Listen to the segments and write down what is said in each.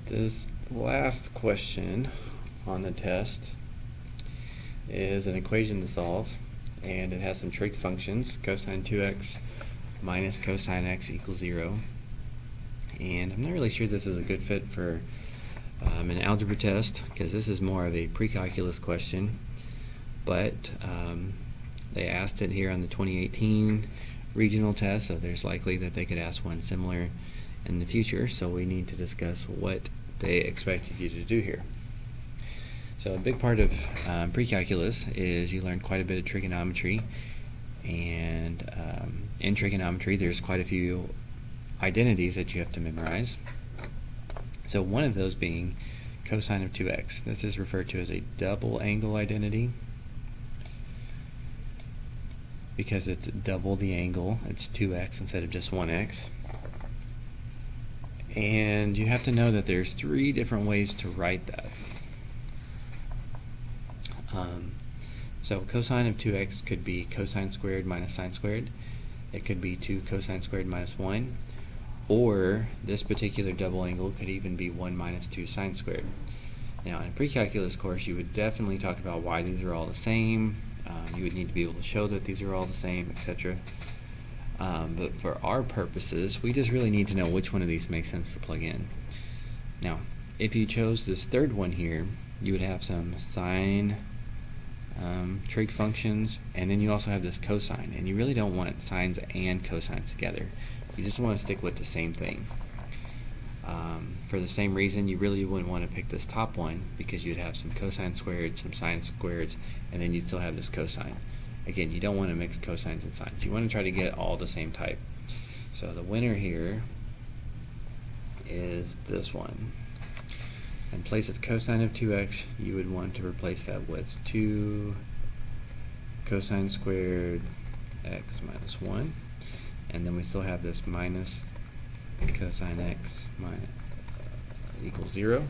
This last question on the test is an equation to solve, and it has some trig functions, cosine 2x minus cosine x equals 0. And I'm not really sure this is a good fit for an algebra test, because this is more of a pre-calculus question, but they asked it here on the 2018 regional test, so there's likely that they could ask one similar in the future, so we need to discuss what they expected you to do here. So a big part of pre-calculus is you learn quite a bit of trigonometry, and in trigonometry there's quite a few identities that you have to memorize. So one of those being cosine of 2x. This is referred to as a double angle identity because it's double the angle. It's 2x instead of just 1x. And you have to know that there's 3 different ways to write that. So cosine of 2x could be cosine squared minus sine squared. It could be 2 cosine squared minus 1. Or this particular double angle could even be 1 minus 2 sine squared. Now in a pre-calculus course you would definitely talk about why these are all the same. You would need to be able to show that these are all the same, etc. But for our purposes, we just really need to know which one of these makes sense to plug in. Now, if you chose this third one here, you would have some sine trig functions, and then you also have this cosine, and you really don't want sines and cosines together. You just want to stick with the same thing. For the same reason, you really wouldn't want to pick this top one, because you'd have some cosine squared, some sine squareds, and then you'd still have this cosine. Again, you don't want to mix cosines and sines. You want to try to get all the same type. So the winner here is this one. In place of cosine of 2x, you would want to replace that with 2 cosine squared x minus 1. And then we still have this minus cosine x minus, equals 0.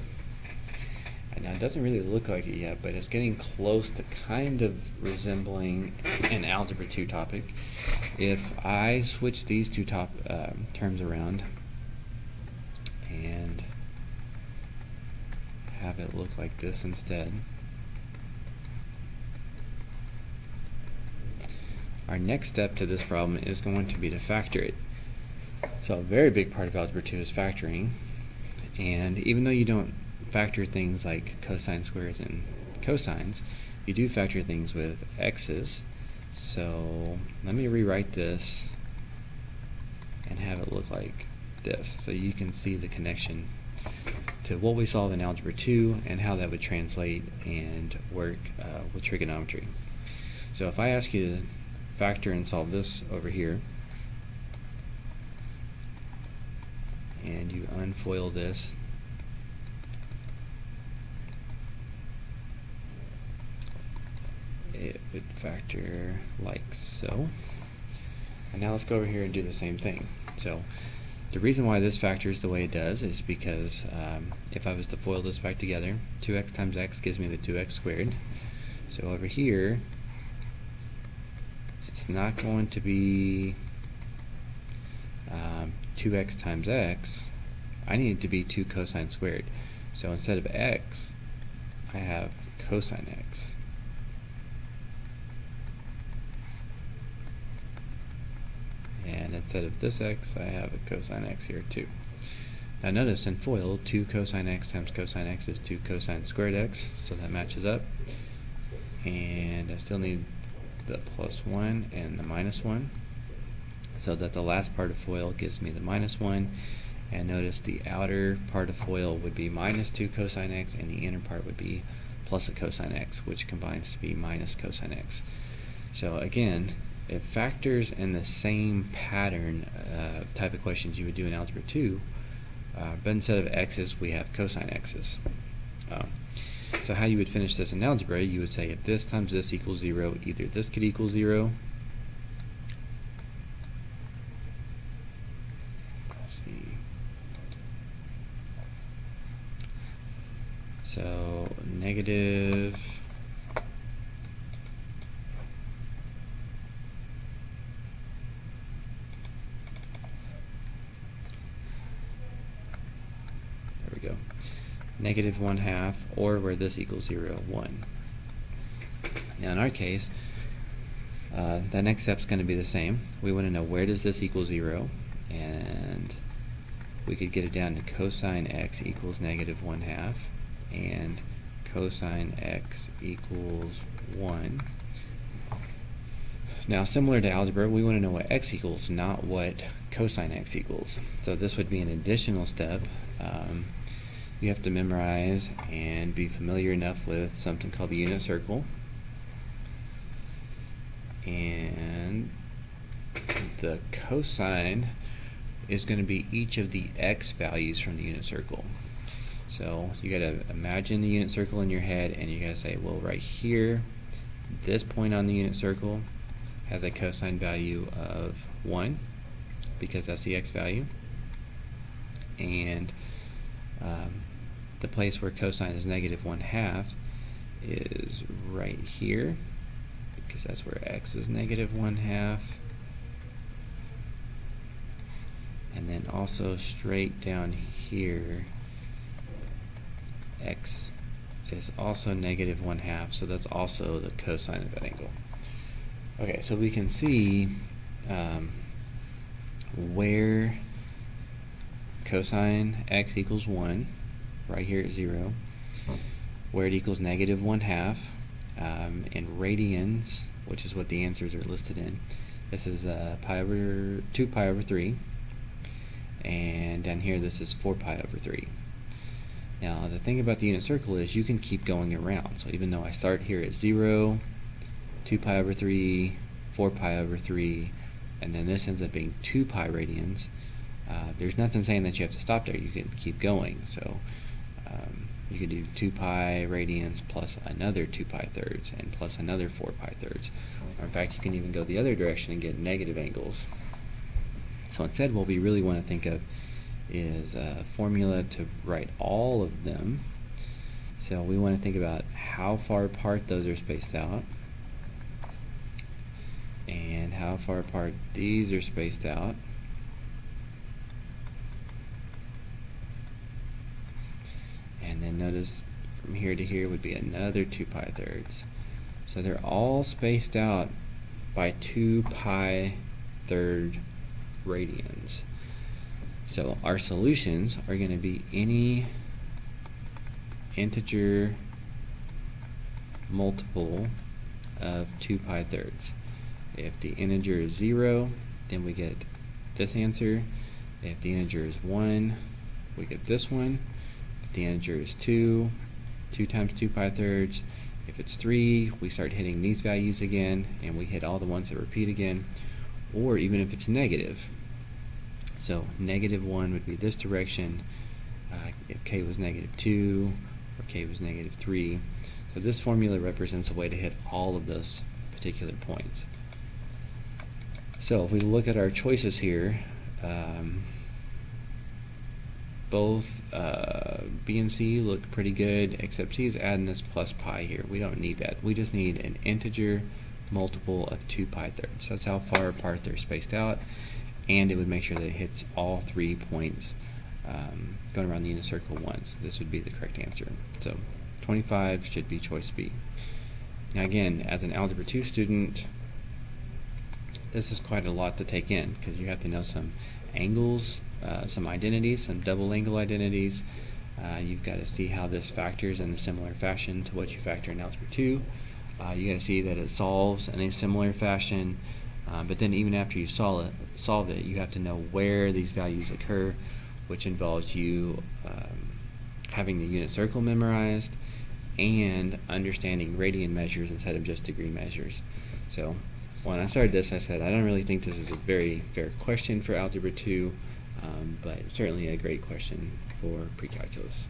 Now it doesn't really look like it yet, but it's getting close to kind of resembling an Algebra 2 topic. If I switch these two terms around and have it look like this instead, our next step to this problem is going to be to factor it. So a very big part of Algebra 2 is factoring, and even though you don't factor things like cosine squares and cosines, you do factor things with x's. So let me rewrite this and have it look like this, so you can see the connection to what we solve in Algebra 2 and how that would translate and work with trigonometry. So if I ask you to factor and solve this over here, and you unfoil this, it would factor like so. And now let's go over here and do the same thing. So the reason why this factors the way it does is because if I was to FOIL this back together, 2x times x gives me the 2x squared. So over here, it's not going to be 2x times x. I need it to be 2 cosine squared. So instead of x, I have cosine x. And instead of this x, I have a cosine x here too. Now notice in FOIL, 2 cosine x times cosine x is 2 cosine squared x, so that matches up. And I still need the plus 1 and the minus 1, so that the last part of FOIL gives me the minus 1. And notice the outer part of FOIL would be minus 2 cosine x, and the inner part would be plus a cosine x, which combines to be minus cosine x. So again, it factors in the same pattern type of questions you would do in Algebra 2, but instead of x's, we have cosine x's. So how you would finish this in algebra, you would say if this times this equals 0, either this could equal 0, let's see, so negative there we go. negative 1/2, or where this equals 0, 1. Now in our case, the next step is going to be the same. We want to know where does this equal 0, and we could get it down to cosine x equals negative 1/2 and cosine x equals 1. Now, similar to algebra, we want to know what x equals, not what cosine x equals. So this would be an additional step. You have to memorize and be familiar enough with something called the unit circle. And the cosine is going to be each of the x values from the unit circle. So you got to imagine the unit circle in your head, and you got to say, well, right here, this point on the unit circle has a cosine value of 1, because that's the x value. And the place where cosine is negative 1/2 is right here, because that's where x is negative 1/2. And then also straight down here, x is also negative 1/2, so that's also the cosine of that angle. Okay, so we can see where cosine x equals 1, right here at 0, where it equals negative 1/2, in radians, which is what the answers are listed in. This is 2 pi over 3, and down here this is 4 pi over 3. Now the thing about the unit circle is you can keep going around. So even though I start here at 0, 2 pi over 3, 4 pi over 3, and then this ends up being 2 pi radians, there's nothing saying that you have to stop there. You can keep going. So you could do 2 pi radians plus another 2 pi thirds and plus another 4 pi thirds. Or in fact, you can even go the other direction and get negative angles. So instead, what we really want to think of is a formula to write all of them. So we want to think about how far apart those are spaced out, and how far apart these are spaced out, and then notice from here to here would be another 2 pi thirds. So they're all spaced out by 2 pi third radians. So our solutions are going to be any integer multiple of 2 pi thirds. If the integer is 0, then we get this answer. If the integer is 1, we get this one. If the integer is 2, 2 times 2 pi thirds. If it's 3, we start hitting these values again, and we hit all the ones that repeat again. Or even if it's negative. So negative 1 would be this direction, if k was negative 2, or k was negative 3. So this formula represents a way to hit all of those particular points. So if we look at our choices here, both B and C look pretty good, except C is adding this plus pi here. We don't need that. We just need an integer multiple of 2 pi thirds. That's how far apart they're spaced out, and it would make sure that it hits all 3 points going around the unit circle once. This would be the correct answer. So 25 should be choice B. Now again, as an Algebra 2 student, this is quite a lot to take in, because you have to know some angles, some identities, some double angle identities. You've got to see how this factors in a similar fashion to what you factor in Algebra 2. You got to see that it solves in a similar fashion, but then even after you solve it, you have to know where these values occur, which involves you having the unit circle memorized and understanding radian measures instead of just degree measures. So when I started this, I said I don't really think this is a very fair question for Algebra 2, but certainly a great question for pre-calculus.